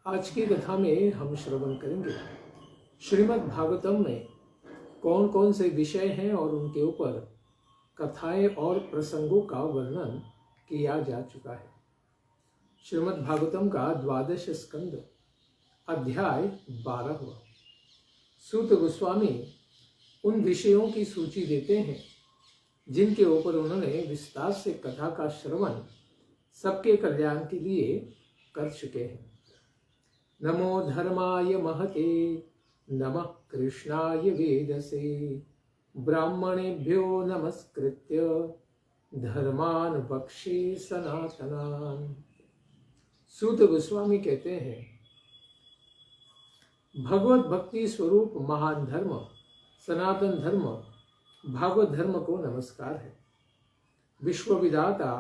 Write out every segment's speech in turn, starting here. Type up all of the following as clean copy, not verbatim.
आज की कथा में हम श्रवण करेंगे श्रीमद् भागवतम में कौन कौन से विषय हैं और उनके ऊपर कथाएं और प्रसंगों का वर्णन किया जा चुका है। श्रीमद् भागवतम का 12 स्कंद अध्याय 12 हुआ। सूत गोस्वामी उन विषयों की सूची देते हैं जिनके ऊपर उन्होंने विस्तार से कथा का श्रवण सबके कल्याण के लिए कर चुके हैं। नमो धर्माय महते नमः कृष्णाय वेदसे ब्राह्मणेभ्यो नमस्कृत्य धर्मान् वक्षे सनातनान्। सूत गोस्वामी कहते हैं, भगवत भक्ति स्वरूप महान धर्म सनातन धर्म भागवत धर्म को नमस्कार है। विश्व विधाता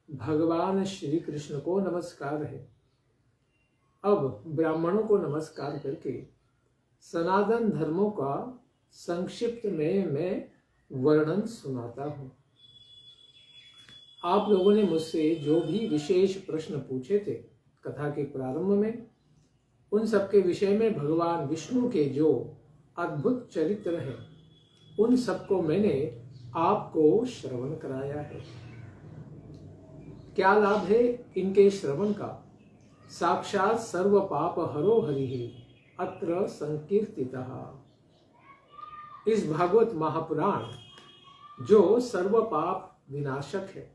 भगवान श्री कृष्ण को नमस्कार है। अब ब्राह्मणों को नमस्कार करके सनातन धर्मों का संक्षिप्त में मैं वर्णन सुनाता हूँ। आप लोगों ने मुझसे जो भी विशेष प्रश्न पूछे थे कथा के प्रारंभ में, उन सब के विषय में भगवान विष्णु के जो अद्भुत चरित्र हैं उन सबको मैंने आपको श्रवण कराया है। क्या लाभ है इनके श्रवण का? साक्षात सर्व पाप हरो हरि अत्र संकीर्तितः। इस भागवत महापुराण जो सर्व पाप विनाशक है,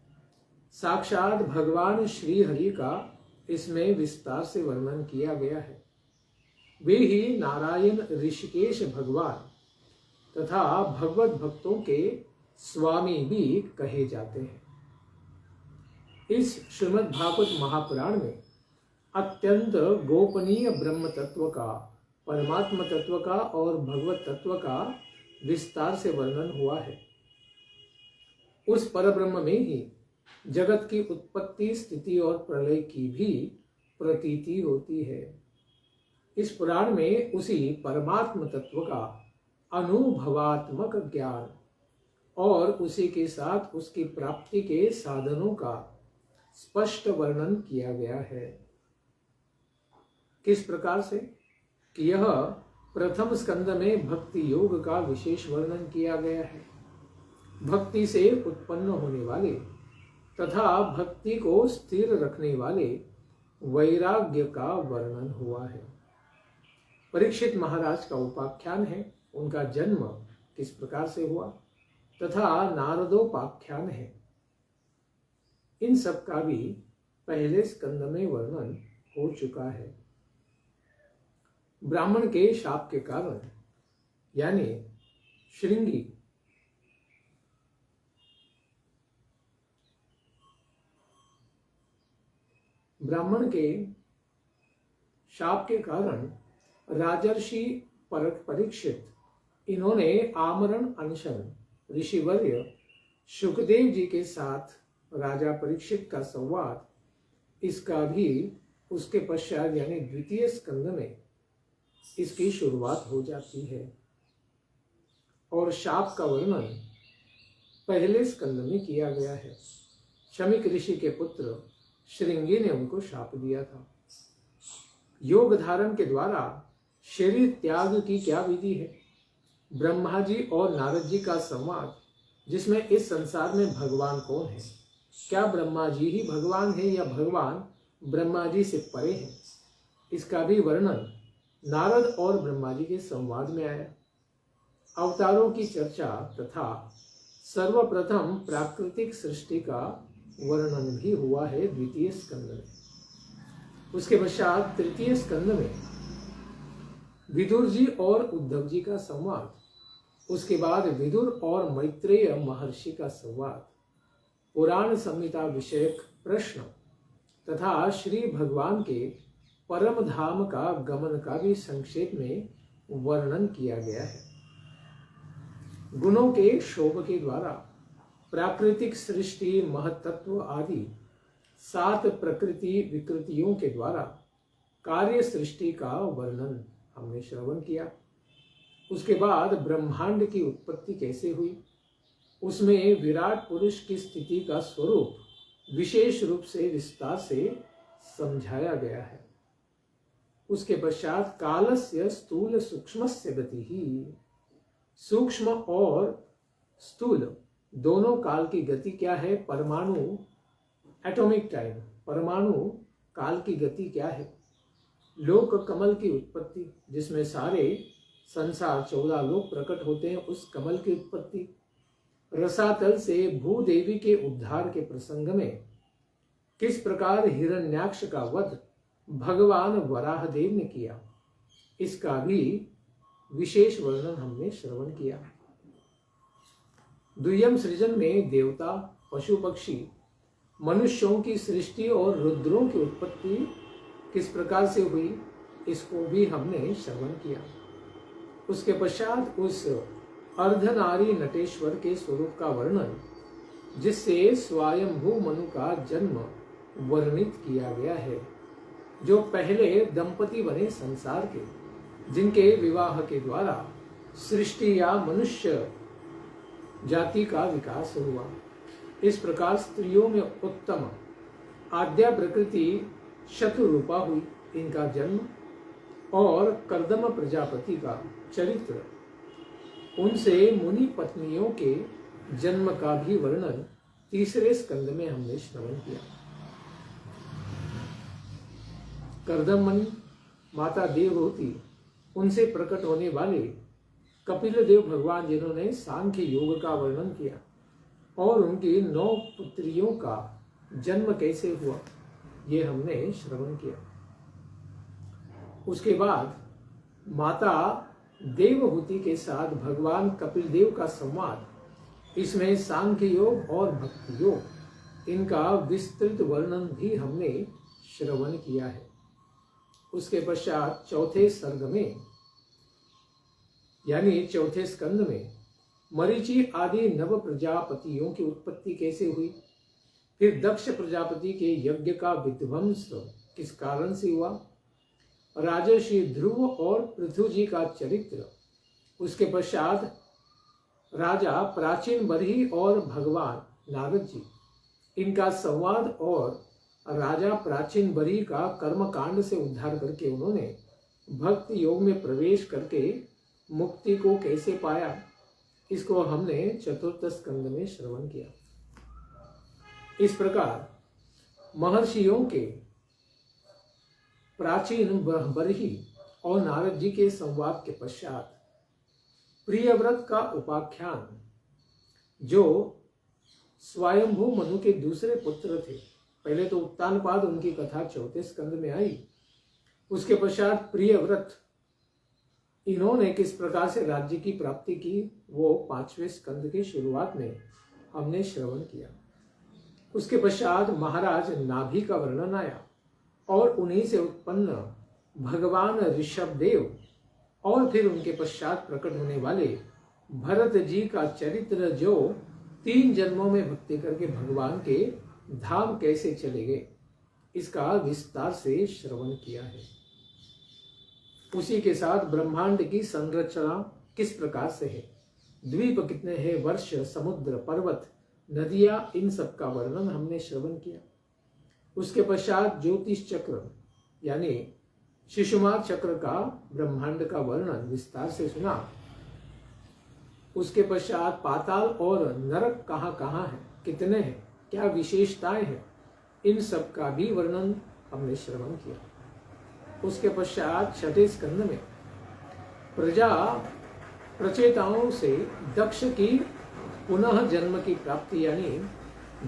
साक्षात भगवान श्री हरि का इसमें विस्तार से वर्णन किया गया है। वे ही नारायण ऋषिकेश भगवान तथा भगवत भक्तों के स्वामी भी कहे जाते हैं। इस श्रीमद् भागवत महापुराण में अत्यंत गोपनीय ब्रह्म तत्व का, परमात्मा तत्व का और भगवत तत्व का विस्तार से वर्णन हुआ है। उस परब्रह्म में ही जगत की उत्पत्ति, स्थिति और प्रलय की भी प्रतीति होती है। इस पुराण में उसी परमात्मा तत्व का अनुभवात्मक ज्ञान और उसी के साथ उसकी प्राप्ति के साधनों का स्पष्ट वर्णन किया गया है। किस प्रकार से कि यह प्रथम स्कंद में भक्ति योग का विशेष वर्णन किया गया है। भक्ति से उत्पन्न होने वाले तथा भक्ति को स्थिर रखने वाले वैराग्य का वर्णन हुआ है। परीक्षित महाराज का उपाख्यान है, उनका जन्म किस प्रकार से हुआ तथा नारदोपाख्यान है। इन सब का भी पहले स्कंद में वर्णन हो चुका है। ब्राह्मण के शाप के कारण यानी श्रृंगी ब्राह्मण के शाप के कारण राजर्षि परीक्षित इन्होंने आमरण अनशन ऋषिवर्य शुकदेव जी के साथ राजा परीक्षित का संवाद, इसका भी उसके पश्चात यानी द्वितीय स्कंद में इसकी शुरुआत हो जाती है। और शाप का वर्णन पहले स्कंद में किया गया है। शमीक ऋषि के पुत्र श्रृंगी ने उनको शाप दिया था। योग धारण के द्वारा शरीर त्याग की क्या विधि है? ब्रह्मा जी और नारद जी का संवाद, जिसमें इस संसार में भगवान कौन है, क्या ब्रह्मा जी ही भगवान है या भगवान ब्रह्मा जी से परे हैं, इसका भी वर्णन नारद और ब्रह्मा जी के संवाद में आया। अवतारों की चर्चा तथा सर्वप्रथम प्राकृतिक सृष्टि का वर्णन भी हुआ है द्वितीय स्कंद में। उसके पश्चात तृतीय स्कंद में विदुर जी और उद्धव जी का संवाद, उसके बाद विदुर और मैत्रेय महर्षि का संवाद, पुराण संहिता विषयक प्रश्न तथा श्री भगवान के परम धाम का गमन का भी संक्षेप में वर्णन किया गया है। गुणों के शोभ के द्वारा प्राकृतिक सृष्टि, महत्त्व आदि 7 प्रकृति विकृतियों के द्वारा कार्य सृष्टि का वर्णन हमने श्रवण किया। उसके बाद ब्रह्मांड की उत्पत्ति कैसे हुई, उसमें विराट पुरुष की स्थिति का स्वरूप विशेष रूप से विस्तार से समझाया गया है। उसके पश्चात कालस्य स्थूल सूक्ष्मस्य गति ही, सूक्ष्म और स्थूल दोनों काल की गति क्या है? परमाणु, एटॉमिक टाइम, परमाणु काल की गति क्या है? लोक कमल की उत्पत्ति, जिसमें सारे संसार 14 लोक प्रकट होते हैं, उस कमल की उत्पत्ति। रसातल से भूदेवी के उद्धार के प्रसंग में किस प्रकार हिरण्याक्ष का वध भगवान वराहदेव ने किया, इसका भी विशेष वर्णन हमने श्रवण किया। द्वियम सृजन में देवता, पशु पक्षी, मनुष्यों की सृष्टि और रुद्रों की उत्पत्ति किस प्रकार से हुई, इसको भी हमने श्रवण किया। उसके पश्चात उस अर्धनारी नटेश्वर के स्वरूप का वर्णन, जिससे स्वयंभू मनु का जन्म वर्णित किया गया है, जो पहले दंपति बने संसार के, जिनके विवाह के द्वारा सृष्टि या मनुष्य जाति का विकास हुआ। इस प्रकार स्त्रियों में उत्तम आद्या प्रकृति शतरूपा हुई, इनका जन्म, और कर्दम प्रजापति का चरित्र, उनसे मुनि पत्नियों के जन्म का भी वर्णन तीसरे स्कंद में हमने श्रवण किया। कर्दमन माता देवहूति, उनसे प्रकट होने वाले कपिल देव भगवान, जिन्होंने सांख्य योग का वर्णन किया, और उनकी 9 पुत्रियों का जन्म कैसे हुआ, ये हमने श्रवण किया। उसके बाद माता देवहूति के साथ भगवान कपिल देव का संवाद, इसमें सांख्य योग और भक्ति योग, इनका विस्तृत वर्णन भी हमने श्रवण किया है। उसके पश्चात चौथे सर्ग में, यानी चौथे स्कंद में, मरीचि आदि नव प्रजापतियों की उत्पत्ति कैसे हुई, फिर दक्ष प्रजापति के यज्ञ का विध्वंस किस कारण से हुआ, राजर्षि ध्रुव और पृथु जी का चरित्र, उसके पश्चात राजा प्राचीन बरही और भगवान नारद जी, इनका संवाद, और राजा प्राचीन बरही का कर्मकांड से उद्धार करके उन्होंने भक्ति योग में प्रवेश करके मुक्ति को कैसे पाया, इसको हमने चतुर्थ स्कंद में श्रवण किया। इस प्रकार महर्षियों के प्राचीन बरही और नारद जी के संवाद के पश्चात प्रियव्रत का उपाख्यान, जो स्वयंभू मनु के दूसरे पुत्र थे, पहले तो उत्तानपाद, उनकी कथा चौथे स्कंद में आई। उसके पश्चात प्रियव्रत, इन्होंने किस प्रकार से राज्य की प्राप्ति की, वो 5वें स्कंद के शुरुआत में हमने श्रवण किया। उसके पश्चात महाराज नाभि का वर्णन आया, और उन्हीं से उत्पन्न भगवान ऋषभदेव, और फिर उनके पश्चात प्रकट होने वाले भरत जी का चरित्र, जो 3 जन्मों में भक्ति करके भगवान के धाम कैसे चले गए, इसका विस्तार से श्रवण किया है। उसी के साथ ब्रह्मांड की संरचना किस प्रकार से है, द्वीप कितने हैं, वर्ष, समुद्र, पर्वत, नदियां, इन सब का वर्णन हमने श्रवण किया। उसके पश्चात ज्योतिष चक्र, यानी शिशुमार चक्र का ब्रह्मांड का वर्णन विस्तार से सुना। उसके पश्चात पाताल और नरक कहाँ कहाँ है, कितने हैं, क्या विशेषताएं हैं, इन सब का भी वर्णन हमने श्रवण किया। उसके पश्चात छठे स्कंद में प्रजा प्रचेताओं से दक्ष की पुनः जन्म की प्राप्ति, यानी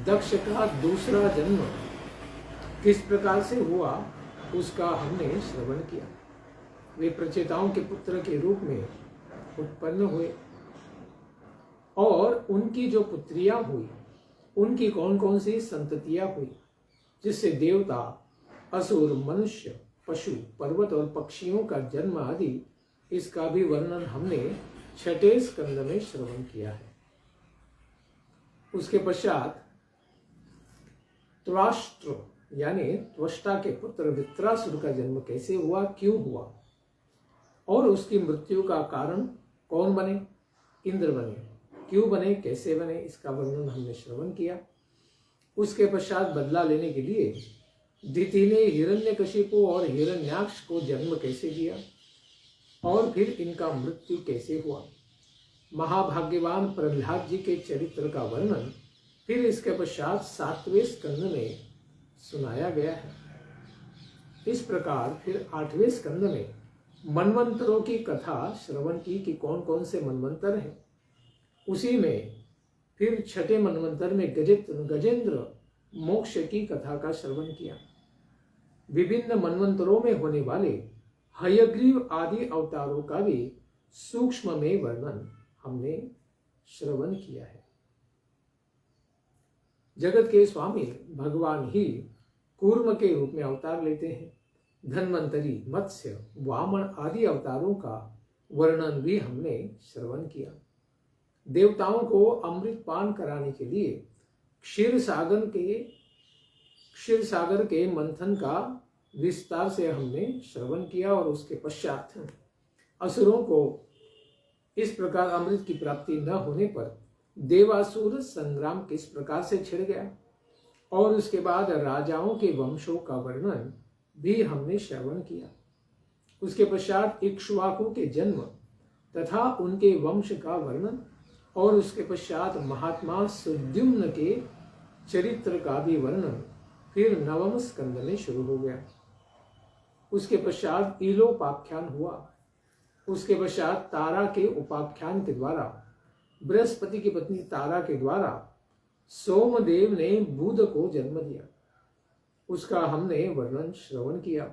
दक्ष का दूसरा जन्म किस प्रकार से हुआ, उसका हमने श्रवण किया। वे प्रचेताओं के पुत्र के रूप में उत्पन्न हुए, और उनकी जो पुत्रियां हुई, उनकी कौन कौन सी संततियां हुई, जिससे देवता, असुर, मनुष्य, पशु, पर्वत और पक्षियों का जन्म आदि, इसका भी वर्णन हमने छठे स्कंद में श्रवण किया है। उसके पश्चात त्वष्ट्र, यानी त्वष्टा के पुत्र वृत्रासुर का जन्म कैसे हुआ, क्यों हुआ, और उसकी मृत्यु का कारण कौन बने, इंद्र बने, क्यों बने, कैसे बने, इसका वर्णन हमने श्रवण किया। उसके पश्चात बदला लेने के लिए दिति ने हिरण्यकशिपु और हिरण्याक्ष को जन्म कैसे दिया और फिर इनका मृत्यु कैसे हुआ। महाभाग्यवान प्रहलाद जी के चरित्र का वर्णन फिर इसके पश्चात 7वें स्कंद में सुनाया गया है। इस प्रकार फिर 8वें स्कंद में मनवंतरों की कथा श्रवण की कि कौन कौन से मनवंतर हैं। उसी में फिर 6ठे मनवंतर में गजेंद्र मोक्ष की कथा का श्रवण किया। विभिन्न मनवंतरों में होने वाले हयग्रीव आदि अवतारों का भी सूक्ष्म में वर्णन हमने श्रवण किया है। जगत के स्वामी भगवान ही कूर्म के रूप में अवतार लेते हैं। धन्वंतरी, मत्स्य, वामन आदि अवतारों का वर्णन भी हमने श्रवण किया। देवताओं को अमृत पान कराने के लिए क्षीर सागर के मंथन का विस्तार से हमने श्रवण किया और उसके पश्चात असुरों को इस प्रकार अमृत की प्राप्ति न होने पर देवासुर संग्राम किस प्रकार से छिड़ गया और उसके बाद राजाओं के वंशों का वर्णन भी हमने श्रवण किया। उसके पश्चात इक्ष्वाकु के जन्म तथा उनके वंश का वर्णन और उसके पश्चात महात्मा सुद्युम्न के चरित्र का भी वर्णन फिर 9वें स्कंद में शुरू हो गया। उसके पश्चात ईलोपाख्यान हुआ। उसके पश्चात तारा के उपाख्यान के द्वारा बृहस्पति की पत्नी तारा के द्वारा सोमदेव ने बुध को जन्म दिया, उसका हमने वर्णन श्रवण किया।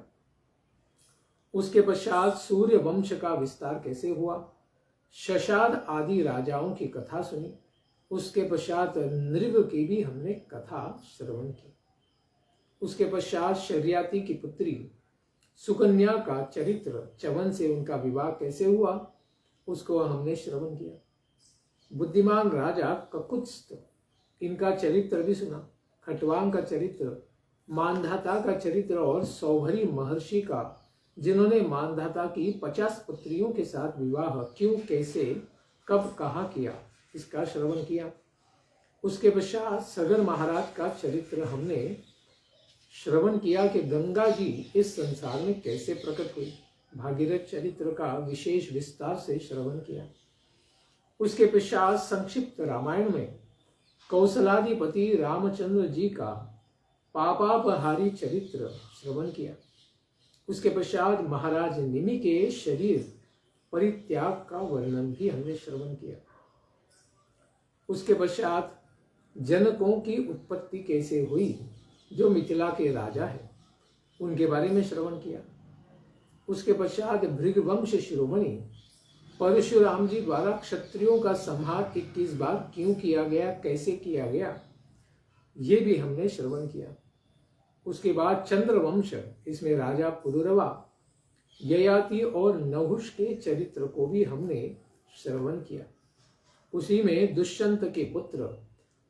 उसके पश्चात सूर्य वंश का विस्तार कैसे हुआ, शशाद आदि राजाओं की कथा सुनी। उसके पश्चात नृग की भी हमने कथा श्रवण की। उसके पश्चात शर्याति की पुत्री सुकन्या का चरित्र, चवन से उनका विवाह कैसे हुआ, उसको हमने श्रवण किया। बुद्धिमान राजा ककुत्स्थ, इनका चरित्र भी सुना। खटवांग का चरित्र, मानधाता का चरित्र और सौभरी महर्षि का, जिन्होंने मानधाता की 50 पुत्रियों के साथ विवाह क्यों, कैसे, कब, कहाँ किया, इसका श्रवण किया। उसके पश्चात सगर महाराज का चरित्र हमने श्रवण किया कि गंगा जी इस संसार में कैसे प्रकट हुई। भागीरथ चरित्र का विशेष विस्तार से श्रवण किया। उसके पश्चात संक्षिप्त रामायण में कौशलाधिपति रामचंद्र जी का पापापहारी चरित्र श्रवण किया। उसके पश्चात महाराज निमि के शरीर परित्याग का वर्णन भी हमने श्रवण किया। उसके पश्चात जनकों की उत्पत्ति कैसे हुई, जो मिथिला के राजा हैं, उनके बारे में श्रवण किया। उसके पश्चात भृगवंश शिरोमणि परशुराम जी द्वारा क्षत्रियों का संहार 21 बार क्यों किया गया, कैसे किया गया, ये भी हमने श्रवण किया। उसके बाद चंद्रवंश, इसमें राजा पुरुरवा, ययाति और नहुष के चरित्र को भी हमने श्रवण किया। उसी में दुष्यंत के पुत्र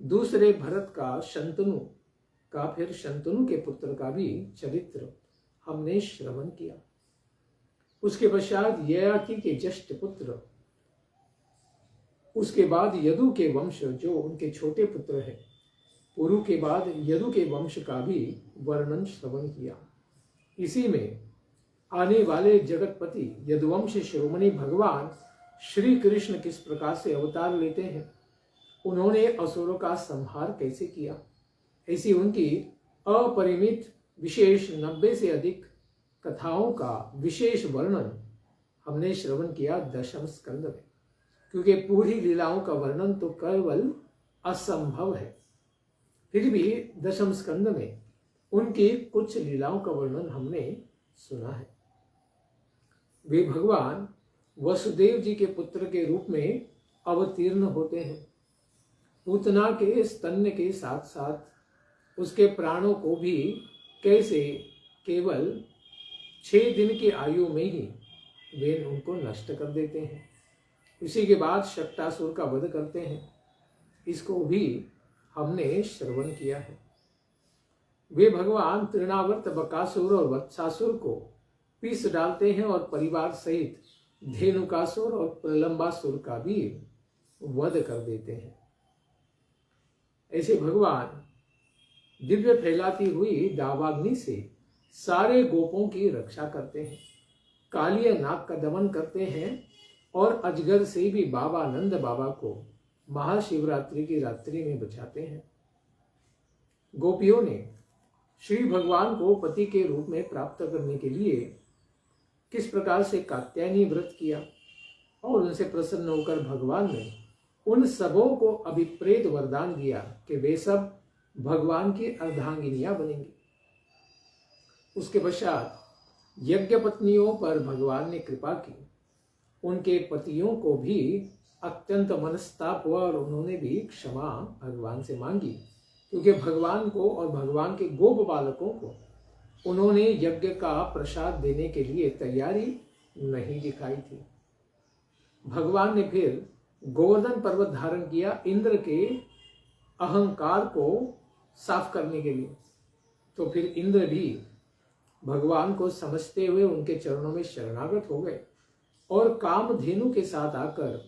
दूसरे भरत का शंतनु का, फिर शंतनु के पुत्र का भी चरित्र हमने श्रवण किया। उसके पश्चात ययाति के ज्येष्ठ पुत्र, उसके बाद यदु के वंश जो उनके छोटे पुत्र हैं, पुरु के बाद यदु के वंश का भी वर्णन श्रवण किया। इसी में आने वाले जगतपति यदुवंश शिरोमणि भगवान श्री कृष्ण किस प्रकार से अवतार लेते हैं, उन्होंने असुरों का संहार कैसे किया, ऐसी उनकी अपरिमित विशेष 90 से अधिक कथाओं का विशेष वर्णन हमने श्रवण किया 10वें स्कंद में। क्योंकि पूरी लीलाओं का वर्णन तो केवल असंभव है, फिर भी 10वें स्कंद में उनकी कुछ लीलाओं का वर्णन हमने सुना है। वे भगवान वसुदेव जी के पुत्र के रूप में अवतीर्ण होते हैं। पूतना के स्तन्य के साथ साथ उसके प्राणों को भी कैसे केवल 6 दिन की आयु में ही वे उनको नष्ट कर देते हैं। उसी के बाद शक्तासुर का वध करते हैं, इसको भी हमने श्रवण किया है। वे भगवान तृणावर्त, बकासुर और वत्सासुर को पीस डालते हैं और परिवार सहित धेनुकासुर और प्रलंबासुर का भी वध कर देते हैं। ऐसे भगवान दिव्य फैलाती हुई दावाग्नि से सारे गोपों की रक्षा करते हैं, कालिया नाग का दमन करते हैं और अजगर से भी बाबा नंद बाबा को महाशिवरात्रि की रात्रि में बचाते हैं। गोपियों ने श्री भगवान को पति के रूप में प्राप्त करने के लिए किस प्रकार से कात्यायनी व्रत किया और उनसे प्रसन्न होकर भगवान ने उन सबों को अभिप्रेत वरदान दिया कि वे सब भगवान की अर्धांगिनियां बनेंगी। उसके पश्चात यज्ञ पत्नियों पर भगवान ने कृपा की। उनके पतियों को भी अत्यंत मनस्ताप हुआ और उन्होंने भी क्षमा भगवान से मांगी, क्योंकि भगवान को और भगवान के गोप बालकों को उन्होंने यज्ञ का प्रसाद देने के लिए तैयारी नहीं दिखाई थी। भगवान ने फिर गोवर्धन पर्वत धारण किया इंद्र के अहंकार को साफ करने के लिए। तो फिर इंद्र भी भगवान को समझते हुए उनके चरणों में शरणागत हो गए और कामधेनु के साथ आकर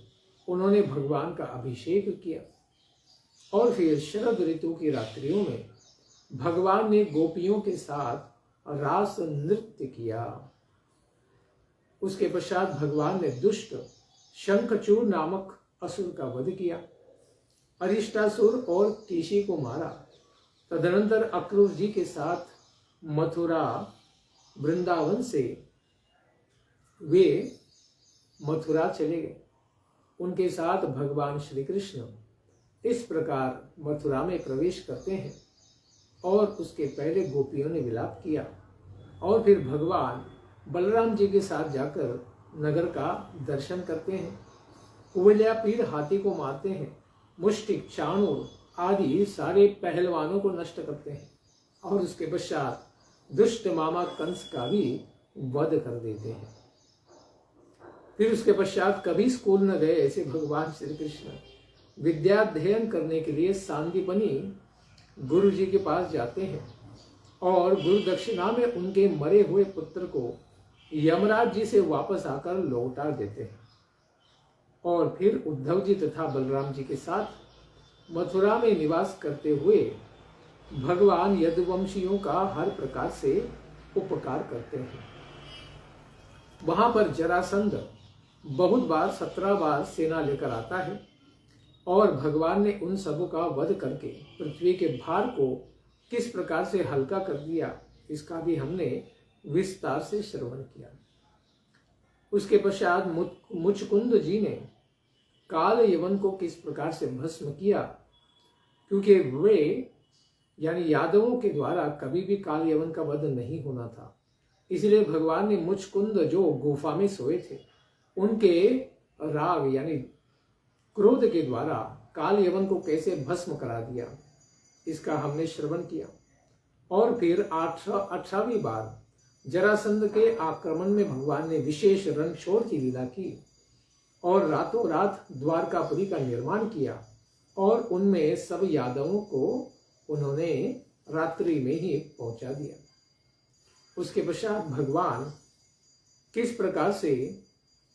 उन्होंने भगवान का अभिषेक किया। और फिर शरद ऋतु की रात्रियों में भगवान ने गोपियों के साथ रास नृत्य किया। उसके पश्चात भगवान ने दुष्ट शंखचूर नामक असुर का वध किया, अरिष्टासुर और केशी को मारा। तदनंतर अक्रूर जी के साथ मथुरा वृंदावन से वे मथुरा चले गए। उनके साथ भगवान श्री कृष्ण इस प्रकार मथुरा में प्रवेश करते हैं और उसके पहले गोपियों ने विलाप किया और फिर भगवान बलराम जी के साथ जाकर नगर का दर्शन करते हैं। कुवलिया पीर हाथी को मारते हैं, मुष्टिक चाणूर आदि सारे पहलवानों को नष्ट करते हैं और उसके पश्चात दुष्ट मामा कंस का भी वध कर देते हैं। फिर उसके पश्चात कभी स्कूल न गए ऐसे भगवान श्री कृष्ण विद्याध्ययन करने के लिए सांदीपनी गुरु जी के पास जाते हैं और गुरु दक्षिणा में उनके मरे हुए पुत्र को यमराज जी से वापस आकर लौटा देते हैं। और फिर उद्धव जी तथा बलराम जी के साथ मथुरा में निवास करते हुए भगवान यदुवंशियों का हर प्रकार से उपकार करते हैं। वहां पर जरासंध बहुत बार 17 बार सेना लेकर आता है और भगवान ने उन सबों का वध करके पृथ्वी के भार को किस प्रकार से हल्का कर दिया, इसका भी हमने विस्तार से श्रवण किया। उसके पश्चात मुचकुंद जी ने काल यवन को किस प्रकार से भस्म किया, क्योंकि वे यानी यादवों के द्वारा कभी भी काल यवन का वध नहीं होना था। इसलिए भगवान ने मुचकुंद जो गुफा में सोए थे उनके राग यानी क्रोध के द्वारा काल यवन को कैसे भस्म करा दिया, इसका हमने श्रवण किया। और फिर 18वीं बार जरासंध के आक्रमण में भगवान ने विशेष रणछोड़ की लीला की और रातों रात द्वारकापुरी का निर्माण किया और उनमें सब यादवों को उन्होंने रात्रि में ही पहुंचा दिया। उसके पश्चात भगवान किस प्रकार से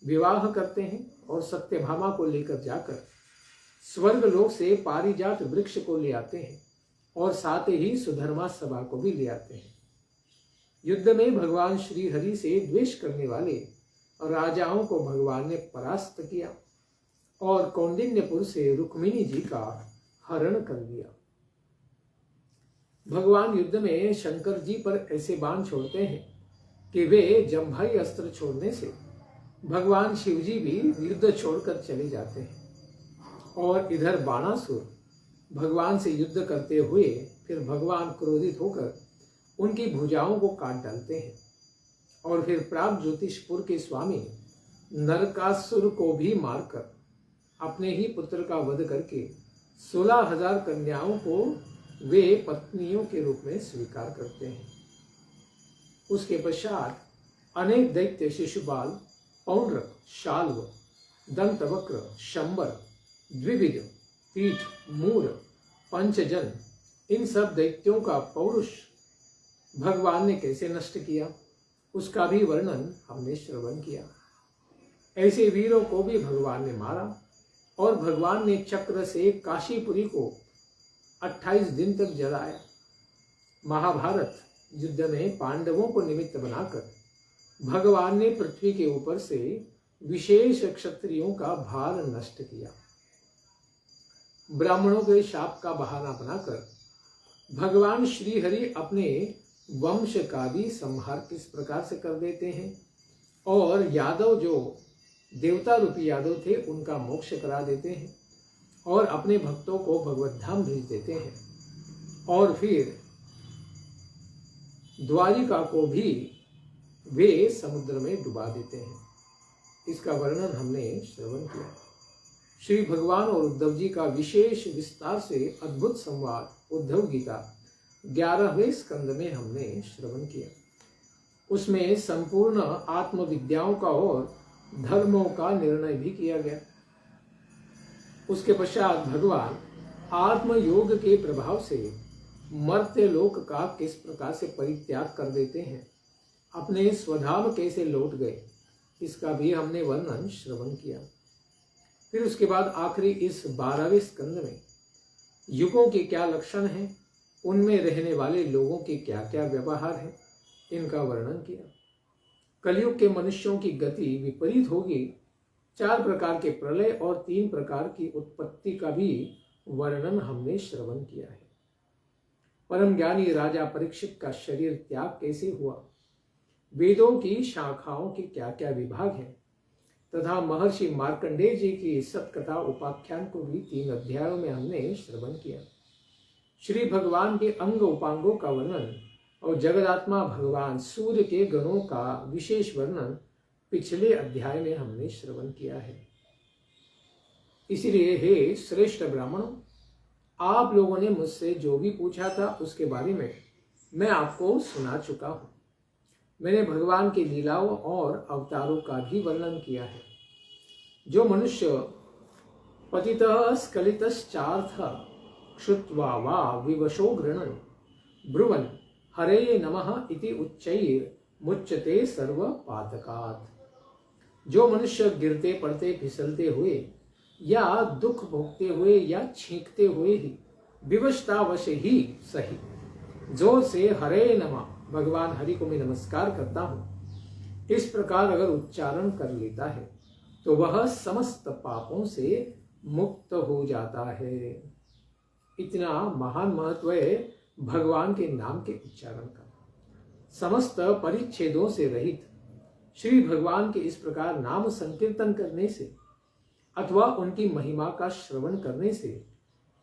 विवाह करते हैं और सत्यभामा को लेकर जाकर स्वर्ग लोक से पारिजात वृक्ष को ले आते हैं और साथ ही सुधर्मा सभा को भी ले आते हैं। युद्ध में भगवान श्री हरि से द्वेष करने वाले राजाओं को भगवान ने परास्त किया और कौंडिन्यपुर से रुक्मिणी जी का हरण कर दिया। भगवान युद्ध में शंकर जी पर ऐसे बाण छोड़ते हैं कि वे जम्भाई अस्त्र छोड़ने से भगवान शिव जी भी युद्ध छोड़कर चले जाते हैं। और इधर बाणासुर भगवान से युद्ध करते हुए फिर भगवान क्रोधित होकर उनकी भुजाओं को काट डालते हैं और फिर प्राग ज्योतिषपुर के स्वामी नरकासुर को भी मारकर अपने ही पुत्र का वध करके 16,000 कन्याओं को वे पत्नियों के रूप में स्वीकार करते हैं। उसके पश्चात अनेक दैत्य शिशुपाल, पौंड्रक, शाल्व, दंतवक्र, शंबर, द्विविध, पीठ, मूर, पंचजन, इन सब दैत्यों का पौरुष भगवान ने कैसे नष्ट किया, उसका भी वर्णन हमने श्रवण किया। ऐसे वीरों को भी भगवान ने मारा और भगवान ने चक्र से काशीपुरी को 28 दिन तक जलाया महाभारत युद्ध में पांडवों को निमित्त बनाकर भगवान ने पृथ्वी के ऊपर से विशेष क्षत्रियों का भार नष्ट किया। ब्राह्मणों के शाप का बहाना बनाकर भगवान श्री हरि अपने वंश का भी संहार किस प्रकार से कर देते हैं और यादव जो देवता रूपी यादव थे उनका मोक्ष करा देते हैं और अपने भक्तों को भगवत धाम भेज देते हैं और फिर द्वारिका को भी वे समुद्र में डुबा देते हैं। इसका वर्णन हमने श्रवण किया। श्री भगवान और उद्धव जी का विशेष विस्तार से अद्भुत संवाद उद्धव गीता 11वें स्कंद में हमने श्रवण किया। उसमें संपूर्ण आत्मविद्याओं का और धर्मों का निर्णय भी किया गया। उसके पश्चात भगवान आत्मयोग के प्रभाव से मर्त्य लोक का किस प्रकार से परित्याग कर देते हैं, अपने स्वधाम कैसे लौट गए, इसका भी हमने वर्णन श्रवण किया। फिर उसके बाद आखिरी इस 12वें स्कंद में युगों के क्या लक्षण हैं, उनमें रहने वाले लोगों के क्या क्या व्यवहार हैं, इनका वर्णन किया। कलयुग के मनुष्यों की गति विपरीत होगी। 4 प्रकार के प्रलय और 3 प्रकार की उत्पत्ति का भी वर्णन हमने श्रवण किया है। परम ज्ञानी राजा परीक्षित का शरीर त्याग कैसे हुआ, वेदों की शाखाओं के क्या क्या विभाग हैं, तथा महर्षि मार्कंडेय जी की सत्कथा उपाख्यान को भी 3 अध्यायों में हमने श्रवण किया। श्री भगवान के अंग उपांगों का वर्णन और जगदात्मा भगवान सूर्य के गणों का विशेष वर्णन पिछले अध्याय में हमने श्रवण किया है। इसलिए हे श्रेष्ठ ब्राह्मणों, आप लोगों ने मुझसे जो भी पूछा था उसके बारे में मैं आपको सुना चुका हूं। मैंने भगवान की लीलाओं और अवतारों का भी वर्णन किया है। जो मनुष्य पतितः स्खलितश्चार्थ क्षुत्वा वा विवशो गृणन् ब्रुवन् हरे नमः इति उच्चैर मुच्यते सर्व पातकात्। जो मनुष्य गिरते पड़ते फिसलते हुए या दुख भोगते हुए या छींकते हुए ही विवशतावश ही सही जोर से हरे नमः भगवान हरि को मैं नमस्कार करता हूं, इस प्रकार अगर उच्चारण कर लेता है तो वह समस्त पापों से मुक्त हो जाता है। इतना महान महत्व है भगवान के नाम के उच्चारण का। समस्त परिच्छेदों से रहित श्री भगवान के इस प्रकार नाम संकीर्तन करने से अथवा उनकी महिमा का श्रवण करने से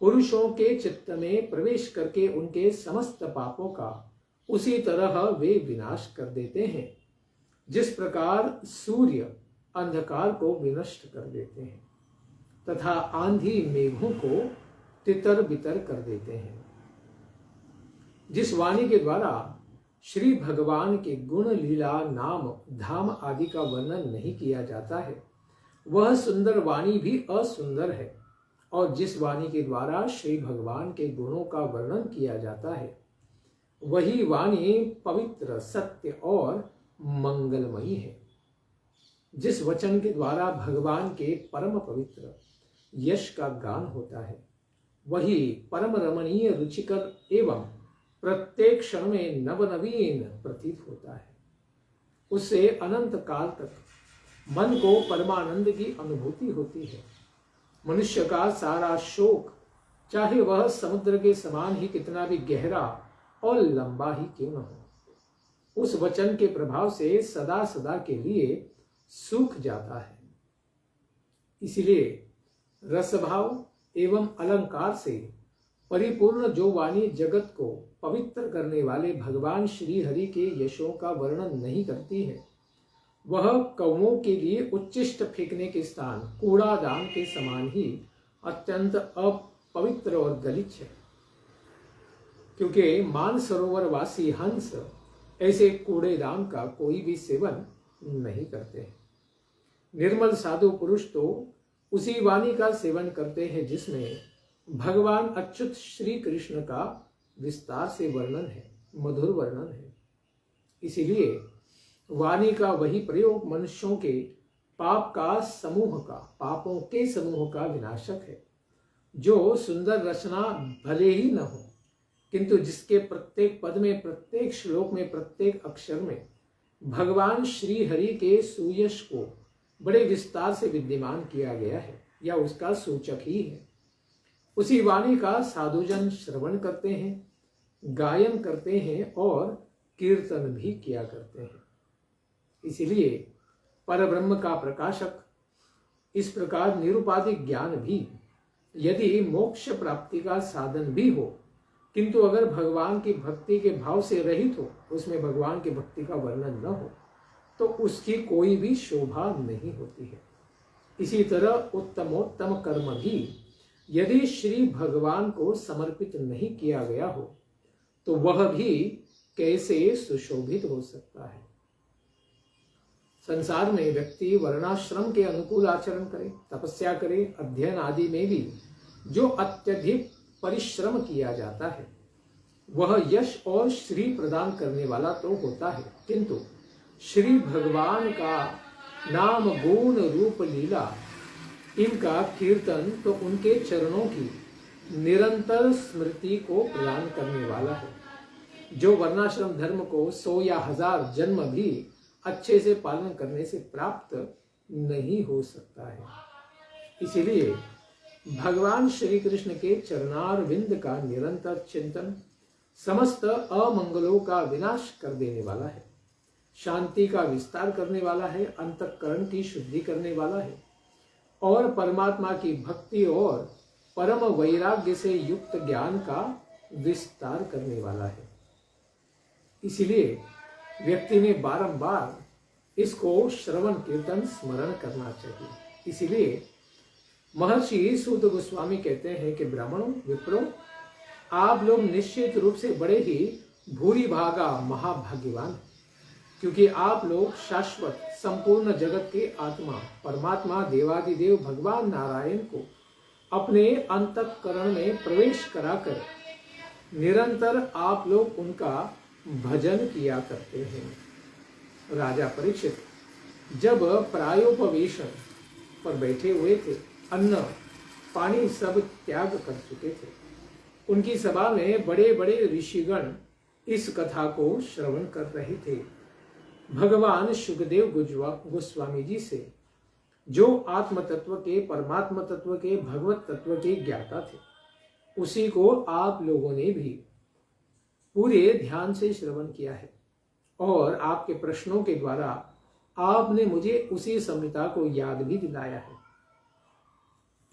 पुरुषों के चित्त में प्रवेश करके उनके समस्त पापों का उसी तरह वे विनाश कर देते हैं जिस प्रकार सूर्य अंधकार को विनष्ट कर देते हैं तथा आंधी मेघों को तितर बितर कर देते हैं। जिस वाणी के द्वारा श्री भगवान के गुण लीला नाम धाम आदि का वर्णन नहीं किया जाता है वह सुंदर वाणी भी असुंदर है, और जिस वाणी के द्वारा श्री भगवान के गुणों का वर्णन किया जाता है वही वाणी पवित्र, सत्य और मंगलमयी है। जिस वचन के द्वारा भगवान के परम पवित्र यश का गान होता है वही परम रमणीय, रुचिकर एवं प्रत्येक क्षण में नवनवीन प्रतीत होता है। उससे अनंत काल तक मन को परमानंद की अनुभूति होती है। मनुष्य का सारा शोक, चाहे वह समुद्र के समान ही कितना भी गहरा और लंबा ही क्यों न हो, उस वचन के प्रभाव से सदा सदा के लिए सूख जाता है। इसलिए रसभाव एवं अलंकार से परिपूर्ण जो वाणी जगत को पवित्र करने वाले भगवान श्री हरि के यशों का वर्णन नहीं करती है वह कौवों के लिए उच्चिष्ट फेंकने के स्थान कूड़ादान के समान ही अत्यंत अपवित्र और गलिच्छ है, क्योंकि मानसरोवर वासी हंस ऐसे कूड़ेदान का कोई भी सेवन नहीं करते हैं। निर्मल साधु पुरुष तो उसी वाणी का सेवन करते हैं जिसमें भगवान अच्युत श्री कृष्ण का विस्तार से वर्णन है, मधुर वर्णन है। इसीलिए वाणी का वही प्रयोग मनुष्यों के पापों के समूह का विनाशक है। जो सुंदर रचना भले ही न हो किंतु जिसके प्रत्येक पद में, प्रत्येक श्लोक में, प्रत्येक अक्षर में भगवान श्री हरि के सुयश को बड़े विस्तार से विद्यमान किया गया है या उसका सूचक ही है, उसी वाणी का साधुजन श्रवण करते हैं, गायन करते हैं और कीर्तन भी किया करते हैं। इसीलिए परब्रह्म का प्रकाशक इस प्रकार निरुपाधिक ज्ञान भी यदि मोक्ष प्राप्ति का साधन भी हो, किंतु अगर भगवान की भक्ति के भाव से रहित हो, उसमें भगवान की भक्ति का वर्णन न हो, तो उसकी कोई भी शोभा नहीं होती है। इसी तरह उत्तमोत्तम कर्म भी यदि श्री भगवान को समर्पित नहीं किया गया हो, तो वह भी कैसे सुशोभित हो सकता है। संसार में व्यक्ति वर्णाश्रम के अनुकूल आचरण करे, तपस्या करे, अध्ययन आदि में भी जो अत्यधिक परिश्रम किया जाता है, वह यश और श्री प्रदान करने वाला तो होता है, किंतु श्री भगवान का नाम, गुण, रूप, लीला, इनका कीर्तन तो उनके चरणों की निरंतर स्मृति को प्रदान करने वाला है, जो वर्णाश्रम धर्म को 100 या 1000 जन्म भी अच्छे से पालन करने से प्राप्त नहीं हो सकता है। इसीलिए भगवान श्री कृष्ण के चरणारविंद का निरंतर चिंतन समस्त अमंगलों का विनाश कर देने वाला है, शांति का विस्तार करने वाला है, अंतःकरण की शुद्धि करने वाला है और परमात्मा की भक्ति और परम वैराग्य से युक्त ज्ञान का विस्तार करने वाला है। इसीलिए व्यक्ति ने बारंबार इसको श्रवण कीर्तन स्मरण करना चाहिए। इसीलिए महर्षि सूत गोस्वामी कहते हैं कि ब्राह्मणों, विप्रों, आप लोग निश्चित रूप से बड़े ही भूरी भागा महाभाग्यवान, क्योंकि आप लोग शाश्वत संपूर्ण जगत के आत्मा परमात्मा देवादिदेव भगवान नारायण को अपने अंतःकरण में प्रवेश कराकर निरंतर आप लोग उनका भजन किया करते हैं। राजा परीक्षित जब प्रायोपवेशन पर बैठे हुए थे, अन्न पानी सब त्याग कर चुके थे, उनकी सभा में बड़े बड़े ऋषिगण इस कथा को श्रवण कर रहे थे। भगवान शुकदेव गोस्वामी जी से, जो आत्म तत्व के, परमात्मा तत्व के, भगवत तत्व के ज्ञाता थे, उसी को आप लोगों ने भी पूरे ध्यान से श्रवण किया है और आपके प्रश्नों के द्वारा आपने मुझे उसी संहिता को याद भी दिलाया है।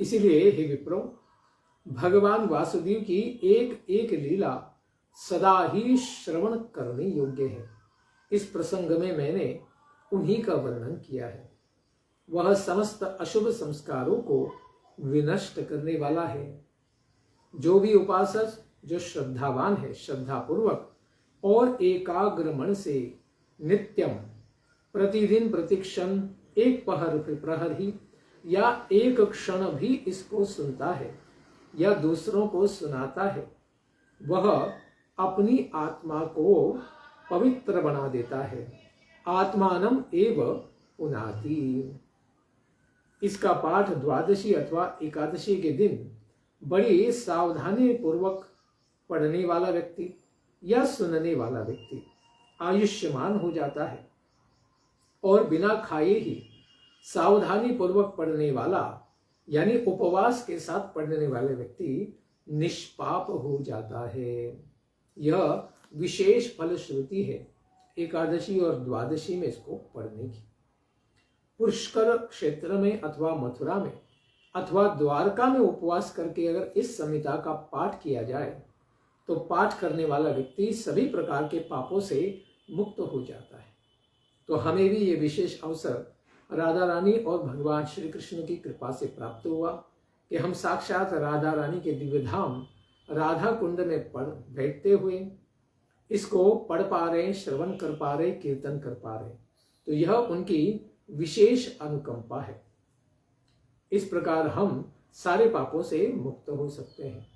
इसीलिए हे विप्रो, भगवान वासुदेव की एक एक लीला सदा ही श्रवण करने योग्य है। इस प्रसंग में मैंने उन्हीं का वर्णन किया है। वह समस्त अशुभ संस्कारों को विनष्ट करने वाला है। जो भी उपासक, जो श्रद्धावान है, श्रद्धापूर्वक और एकाग्र मन से नित्यम प्रतिदिन प्रतिक्षण एक प्रहर ही या एक क्षण भी इसको सुनता है या दूसरों को सुनाता है, वह अपनी आत्मा को पवित्र बना देता है। आत्मानम एव पुनाति। इसका पाठ द्वादशी अथवा एकादशी के दिन बड़ी सावधानी पूर्वक पढ़ने वाला व्यक्ति या सुनने वाला व्यक्ति आयुष्मान हो जाता है और बिना खाए ही सावधानी पूर्वक पढ़ने वाला यानी उपवास के साथ पढ़ने वाले व्यक्ति निष्पाप हो जाता है। यह विशेष फलश्रुति है एकादशी और द्वादशी में इसको पढ़ने की। पुष्कर क्षेत्र में अथवा मथुरा में अथवा द्वारका में उपवास करके अगर इस संहिता का पाठ किया जाए तो पाठ करने वाला व्यक्ति सभी प्रकार के पापों से मुक्त हो जाता है। तो हमें भी ये विशेष अवसर राधा रानी और भगवान श्री कृष्ण की कृपा से प्राप्त हुआ कि हम साक्षात राधा रानी के दिव्य धाम राधा कुंड में बैठते हुए इसको पढ़ पा रहे, श्रवण कर पा रहे, कीर्तन कर पा रहे, तो यह उनकी विशेष अनुकंपा है। इस प्रकार हम सारे पापों से मुक्त हो सकते हैं।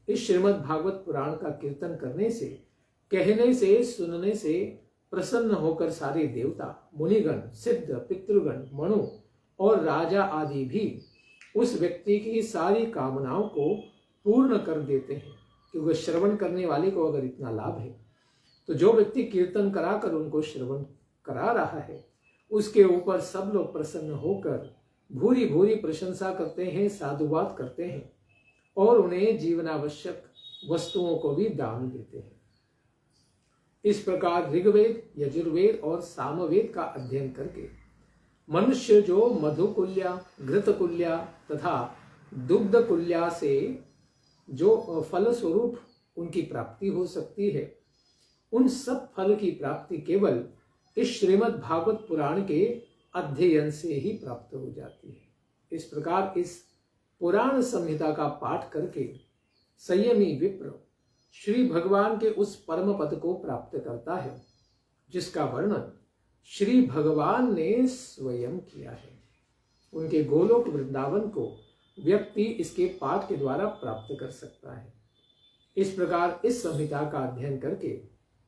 इस श्रीमद् भागवत पुराण का कीर्तन करने से, कहने से, सुनने से प्रसन्न होकर सारे देवता, मुनिगण, सिद्ध, पितृगण, मनु और राजा आदि भी उस व्यक्ति की सारी कामनाओं को पूर्ण कर देते हैं क्योंकि श्रवण करने वाले को अगर इतना लाभ है तो जो व्यक्ति कीर्तन कराकर उनको श्रवण करा रहा है उसके ऊपर सब लोग प्रसन्न होकर भूरी भूरी प्रशंसा करते हैं, साधुवाद करते हैं और उन्हें जीवनावश्यक वस्तुओं को भी दान देते हैं। इस प्रकार ऋग्वेद, यजुर्वेद और सामवेद का अध्ययन करके मनुष्य जो मधुकुल्या, घृतकुल्या तथा दुग्धकुल्या से जो फल स्वरूप उनकी प्राप्ति हो सकती है, उन सब फल की प्राप्ति केवल इस श्रीमद् भागवत पुराण के अध्ययन से ही प्राप्त हो जाती है। इस प्रकार इस पुराण संहिता का पाठ करके संयमी विप्र श्री भगवान के उस परम पद को प्राप्त करता है जिसका वर्णन श्री भगवान ने स्वयं किया है। उनके गोलोक वृंदावन को व्यक्ति इसके पाठ के द्वारा प्राप्त कर सकता है। इस प्रकार इस संहिता का अध्ययन करके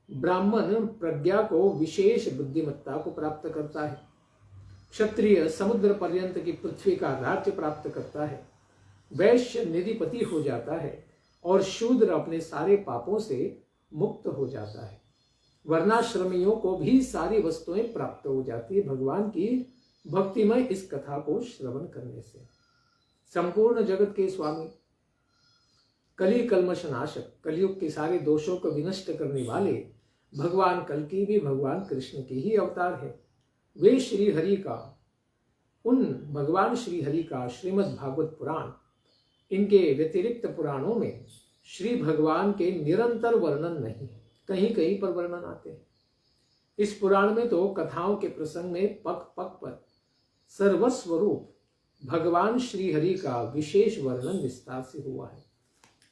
ब्राह्मण प्रज्ञा को विशेष बुद्धिमत्ता को प्राप्त करता है, क्षत्रिय समुद्र पर्यंत की पृथ्वी का राज्य प्राप्त करता है, वैश्य निधिपति हो जाता है और शूद्र अपने सारे पापों से मुक्त हो जाता है। वर्णाश्रमियों को भी सारी वस्तुएं प्राप्त हो जाती है भगवान की भक्तिमय इस कथा को श्रवण करने से। संपूर्ण जगत के स्वामी, कली कल्मष नाशक, कलयुग के सारे दोषों को विनष्ट करने वाले भगवान कल्कि भी भगवान कृष्ण के ही अवतार है। वे श्री हरि का, उन भगवान श्री हरि का श्रीमद् भागवत पुराण, इनके व्यतिरिक्त पुराणों में श्री भगवान के निरंतर वर्णन नहीं है, कहीं कहीं पर वर्णन आते हैं। इस पुराण में तो कथाओं के प्रसंग में पग पग पर सर्वस्वरूप भगवान श्री हरि का विशेष वर्णन विस्तार से हुआ है।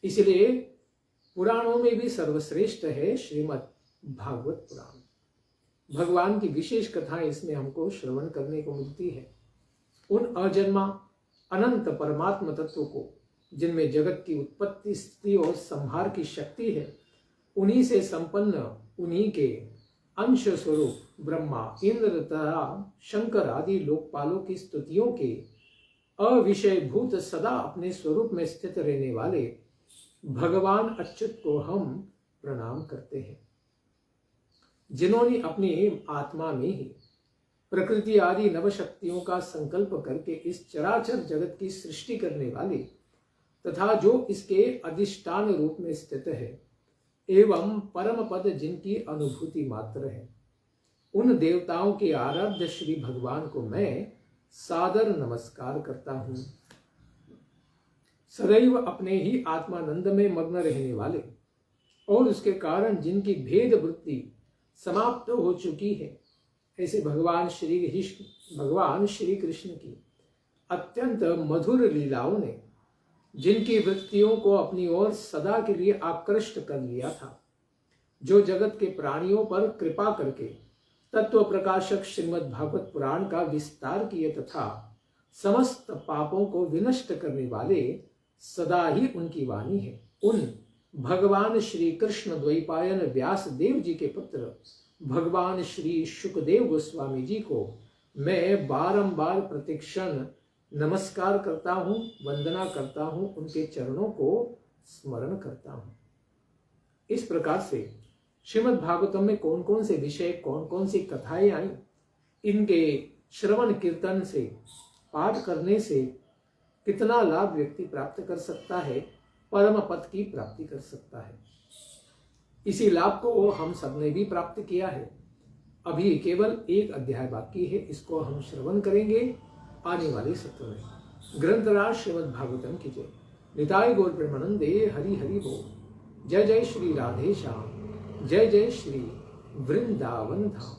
इसलिए पुराणों में भी सर्वश्रेष्ठ है श्रीमद् भागवत पुराण। भगवान की विशेष कथाएं इसमें हमको श्रवण करने को मिलती है। उन अजन्मा अनंत परमात्म तत्व को, जिनमें जगत की उत्पत्ति, स्थिति और संहार की शक्ति है, उन्हीं से संपन्न, उन्हीं के अंश स्वरूप ब्रह्मा, इंद्र तथा शंकर आदि लोकपालों की स्तुतियों के अविषयभूत सदा अपने स्वरूप में स्थित रहने वाले भगवान अच्युत को हम प्रणाम करते हैं, जिन्होंने अपनी आत्मा में ही प्रकृति आदि नव शक्तियों का संकल्प करके इस चराचर जगत की सृष्टि करने वाले तथा जो इसके अधिष्ठान रूप में स्थित है एवं परम पद जिनकी अनुभूति मात्र है, उन देवताओं के आराध्य श्री भगवान को मैं सादर नमस्कार करता हूँ। सदैव अपने ही आत्मानंद में मग्न रहने वाले और उसके कारण जिनकी भेद वृत्ति समाप्त हो चुकी है, ऐसे भगवान श्री कृष्ण की अत्यंत मधुर लीलाओं ने जिनकी वृत्तियों को अपनी ओर सदा के लिए आकृष्ट कर लिया था, जो जगत के प्राणियों पर कृपा करके तत्व प्रकाशक श्रीमद् भागवत पुराण का विस्तार किए तथा समस्त पापों को विनष्ट करने वाले सदा ही उनकी वाणी है, उन भगवान श्री कृष्ण द्वैपायन व्यास देव जी के पुत्र भगवान श्री शुकदेव गोस्वामी जी को मैं बारंबार प्रतिक्षण नमस्कार करता हूँ, वंदना करता हूँ, उनके चरणों को स्मरण करता हूँ। इस प्रकार से श्रीमद् भागवतम में कौन कौन से विषय, कौन कौन सी कथाएं आई, इनके श्रवण कीर्तन से, पाठ करने से कितना लाभ व्यक्ति प्राप्त कर सकता है, परम पद की प्राप्ति कर सकता है। इसी लाभ को हम सबने भी प्राप्त किया है। अभी केवल एक अध्याय बाकी है, इसको हम श्रवण करेंगे आने वाले सत्र में। ग्रंथराज श्रीमद् भागवतम की जय। निताय गौर प्रेमानंदे। हरि हरि बोल। जय जय श्री राधे श्याम। जय जय श्री वृंदावन धाम।